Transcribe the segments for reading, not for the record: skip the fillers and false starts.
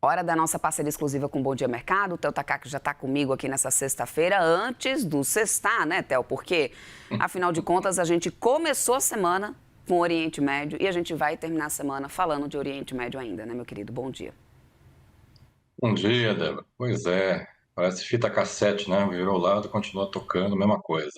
Hora da nossa parceria exclusiva com o Bom Dia Mercado. O Theo Takaki já está comigo aqui nessa sexta-feira, antes do sextar, né, Theo? Porque, afinal de contas, a gente começou a semana com o Oriente Médio e a gente vai terminar a semana falando de Oriente Médio ainda, né, meu querido? Bom dia. Bom dia, Débora. Pois é, parece fita cassete, né? Virou o lado, continua tocando, mesma coisa.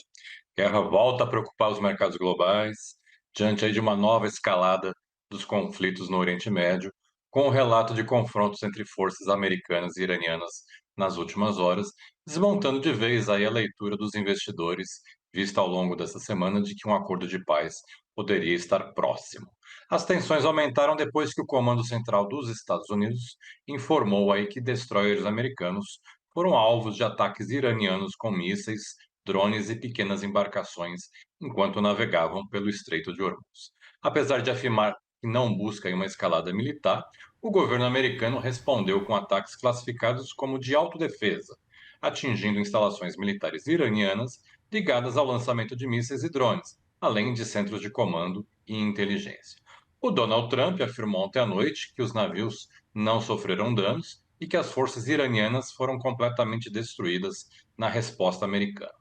Guerra volta a preocupar os mercados globais, diante aí de uma nova escalada dos conflitos no Oriente Médio, com o relato de confrontos entre forças americanas e iranianas nas últimas horas, desmontando de vez aí a leitura dos investidores, vista ao longo dessa semana de que um acordo de paz poderia estar próximo. As tensões aumentaram depois que o Comando Central dos Estados Unidos informou aí que destroyers americanos foram alvos de ataques iranianos com mísseis, drones e pequenas embarcações enquanto navegavam pelo Estreito de Hormuz. Apesar de afirmar que não busca uma escalada militar, o governo americano respondeu com ataques classificados como de autodefesa, atingindo instalações militares iranianas ligadas ao lançamento de mísseis e drones, além de centros de comando e inteligência. O Donald Trump afirmou ontem à noite que os navios não sofreram danos e que as forças iranianas foram completamente destruídas na resposta americana.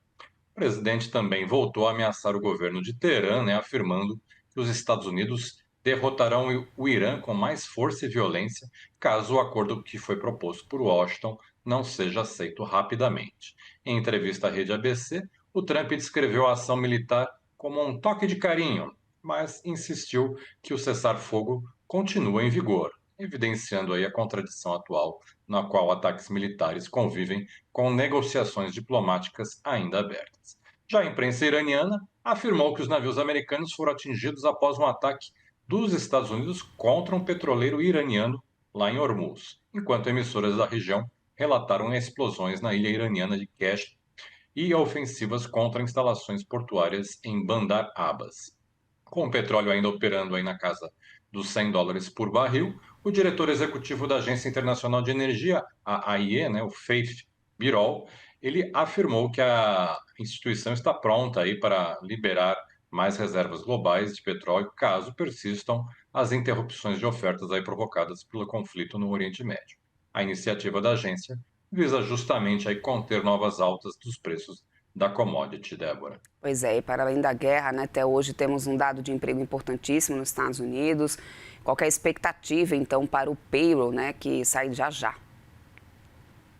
O presidente também voltou a ameaçar o governo de Teherã, né, afirmando que os Estados Unidos derrotarão o Irã com mais força e violência caso o acordo que foi proposto por Washington não seja aceito rapidamente. Em entrevista à rede ABC, o Trump descreveu a ação militar como um toque de carinho, mas insistiu que o cessar-fogo continua em vigor, evidenciando aí a contradição atual na qual ataques militares convivem com negociações diplomáticas ainda abertas. Já a imprensa iraniana afirmou que os navios americanos foram atingidos após um ataque dos Estados Unidos contra um petroleiro iraniano lá em Hormuz, enquanto emissoras da região relataram explosões na ilha iraniana de Kesh e ofensivas contra instalações portuárias em Bandar Abbas. Com o petróleo ainda operando aí na casa dos US$ 100 por barril, o diretor executivo da Agência Internacional de Energia, a AIE, né, o Faith Birol, ele afirmou que a instituição está pronta aí para liberar mais reservas globais de petróleo caso persistam as interrupções de ofertas aí provocadas pelo conflito no Oriente Médio. A iniciativa da agência visa justamente aí conter novas altas dos preços da commodity, Débora. Pois é, e para além da guerra, né, até hoje temos um dado de emprego importantíssimo nos Estados Unidos. Qual que é a expectativa, então, para o payroll, né, que sai já já?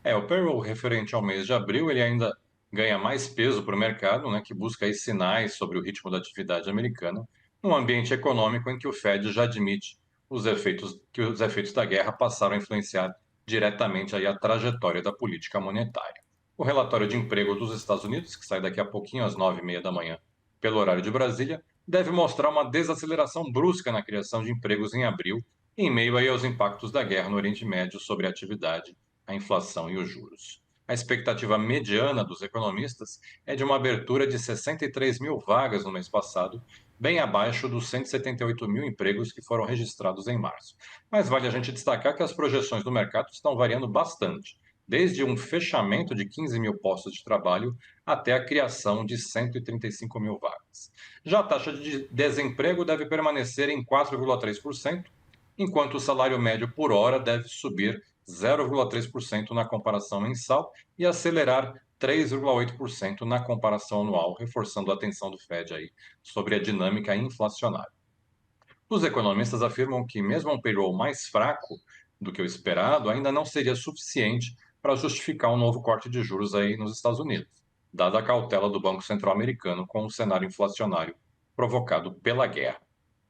O payroll referente ao mês de abril, ele ainda ganha mais peso para o mercado, né, que busca aí sinais sobre o ritmo da atividade americana, num ambiente econômico em que o Fed já admite os efeitos da guerra passaram a influenciar diretamente aí a trajetória da política monetária. O relatório de emprego dos Estados Unidos, que sai daqui a pouquinho às 9h30 da manhã, pelo horário de Brasília, deve mostrar uma desaceleração brusca na criação de empregos em abril, em meio aí aos impactos da guerra no Oriente Médio sobre a atividade, a inflação e os juros. A expectativa mediana dos economistas é de uma abertura de 63 mil vagas no mês passado, bem abaixo dos 178 mil empregos que foram registrados em março. Mas vale a gente destacar que as projeções do mercado estão variando bastante, desde um fechamento de 15 mil postos de trabalho até a criação de 135 mil vagas. Já a taxa de desemprego deve permanecer em 4,3%, enquanto o salário médio por hora deve subir 0,3% na comparação mensal e acelerar 3,8% na comparação anual, reforçando a atenção do Fed aí sobre a dinâmica inflacionária. Os economistas afirmam que mesmo um payroll mais fraco do que o esperado ainda não seria suficiente para justificar um novo corte de juros aí nos Estados Unidos, dada a cautela do Banco Central americano com o cenário inflacionário provocado pela guerra.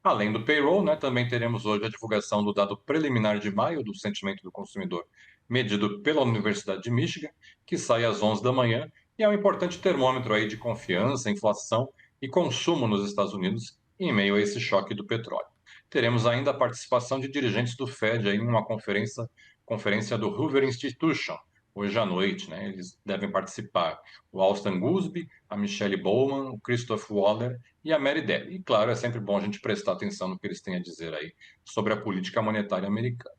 Além do payroll, né, também teremos hoje a divulgação do dado preliminar de maio do sentimento do consumidor, medido pela Universidade de Michigan, que sai às 11 da manhã e é um importante termômetro aí de confiança, inflação e consumo nos Estados Unidos em meio a esse choque do petróleo. Teremos ainda a participação de dirigentes do Fed aí em uma conferência do Hoover Institution, hoje à noite, né? Eles devem participar o Austin Goolsbee, a Michelle Bowman, o Christopher Waller e a Mary Daly. E claro, é sempre bom a gente prestar atenção no que eles têm a dizer aí sobre a política monetária americana.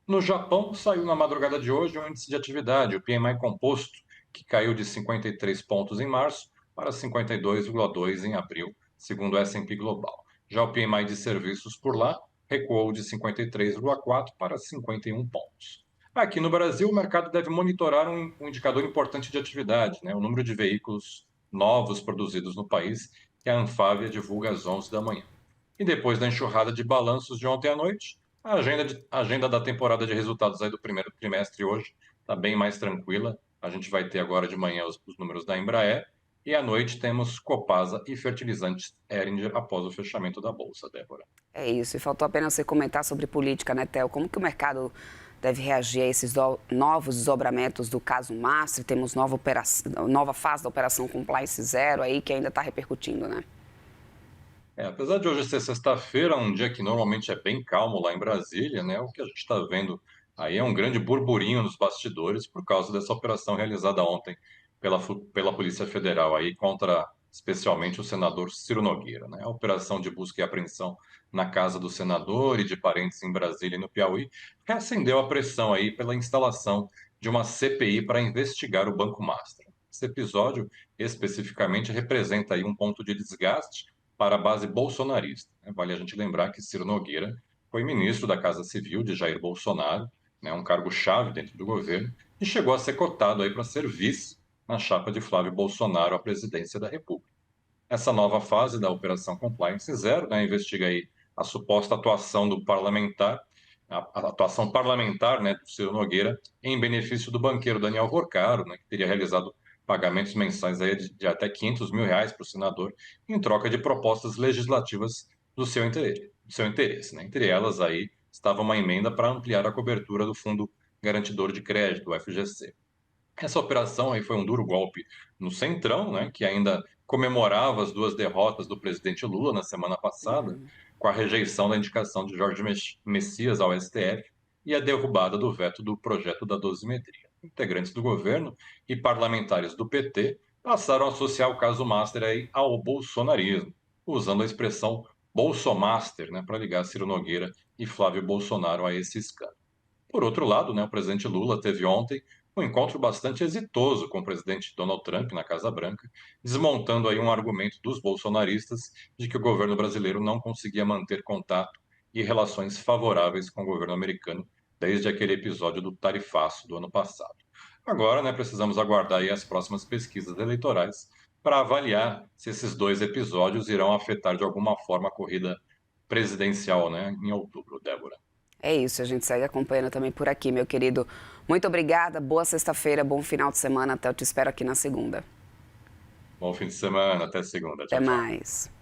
No Japão, saiu na madrugada de hoje o índice de atividade, o PMI composto, que caiu de 53 pontos em março para 52,2 em abril, segundo o S&P Global. Já o PMI de serviços por lá recuou de 53,4 para 51 pontos. Aqui no Brasil, o mercado deve monitorar um indicador importante de atividade, né? O número de veículos novos produzidos no país, que a Anfávia divulga às 11 da manhã. E depois da enxurrada de balanços de ontem à noite, a agenda da temporada de resultados aí do primeiro trimestre hoje está bem mais tranquila. A gente vai ter agora de manhã os números da Embraer e à noite temos Copasa e Fertilizantes Heringer após o fechamento da Bolsa, Débora. É isso, e faltou apenas você comentar sobre política, né, Theo? Como que o mercado deve reagir a esses novos desdobramentos do caso Mastro? Temos nova fase da Operação Compliance Zero aí, que ainda está repercutindo, né? Apesar de hoje ser sexta-feira, um dia que normalmente é bem calmo lá em Brasília, né? O que a gente está vendo aí é um grande burburinho nos bastidores por causa dessa operação realizada ontem pela Polícia Federal aí contra especialmente o senador Ciro Nogueira, né? A operação de busca e apreensão na casa do senador e de parentes em Brasília e no Piauí reacendeu a pressão aí pela instalação de uma CPI para investigar o Banco Master. Esse episódio especificamente representa aí um ponto de desgaste para a base bolsonarista, né? Vale a gente lembrar que Ciro Nogueira foi ministro da Casa Civil de Jair Bolsonaro, né, um cargo-chave dentro do governo, e chegou a ser cotado aí para ser vice na chapa de Flávio Bolsonaro à presidência da República. Essa nova fase da Operação Compliance Zero, né, investiga aí a suposta atuação do parlamentar, a atuação parlamentar, né, do Ciro Nogueira em benefício do banqueiro Daniel Vorcaro, né, que teria realizado pagamentos mensais aí de até R$ 500 mil para o senador, em troca de propostas legislativas do seu interesse, né? Entre elas aí estava uma emenda para ampliar a cobertura do Fundo Garantidor de Crédito, o FGC. Essa operação aí foi um duro golpe no Centrão, né, que ainda comemorava as duas derrotas do presidente Lula na semana passada, com a rejeição da indicação de Jorge Messias ao STF e a derrubada do veto do projeto da dosimetria. Integrantes do governo e parlamentares do PT passaram a associar o caso Master aí ao bolsonarismo, usando a expressão Bolsomaster, né, para ligar Ciro Nogueira e Flávio Bolsonaro a esse escândalo. Por outro lado, né, o presidente Lula teve ontem um encontro bastante exitoso com o presidente Donald Trump na Casa Branca, desmontando aí um argumento dos bolsonaristas de que o governo brasileiro não conseguia manter contato e relações favoráveis com o governo americano desde aquele episódio do tarifaço do ano passado. Agora, né, precisamos aguardar aí as próximas pesquisas eleitorais para avaliar se esses dois episódios irão afetar de alguma forma a corrida presidencial, né, em outubro, Débora. É isso, a gente segue acompanhando também por aqui, meu querido. Muito obrigada, boa sexta-feira, bom final de semana. Até eu te espero aqui na segunda. Bom fim de semana, até segunda. Até Tchau, tchau. mais.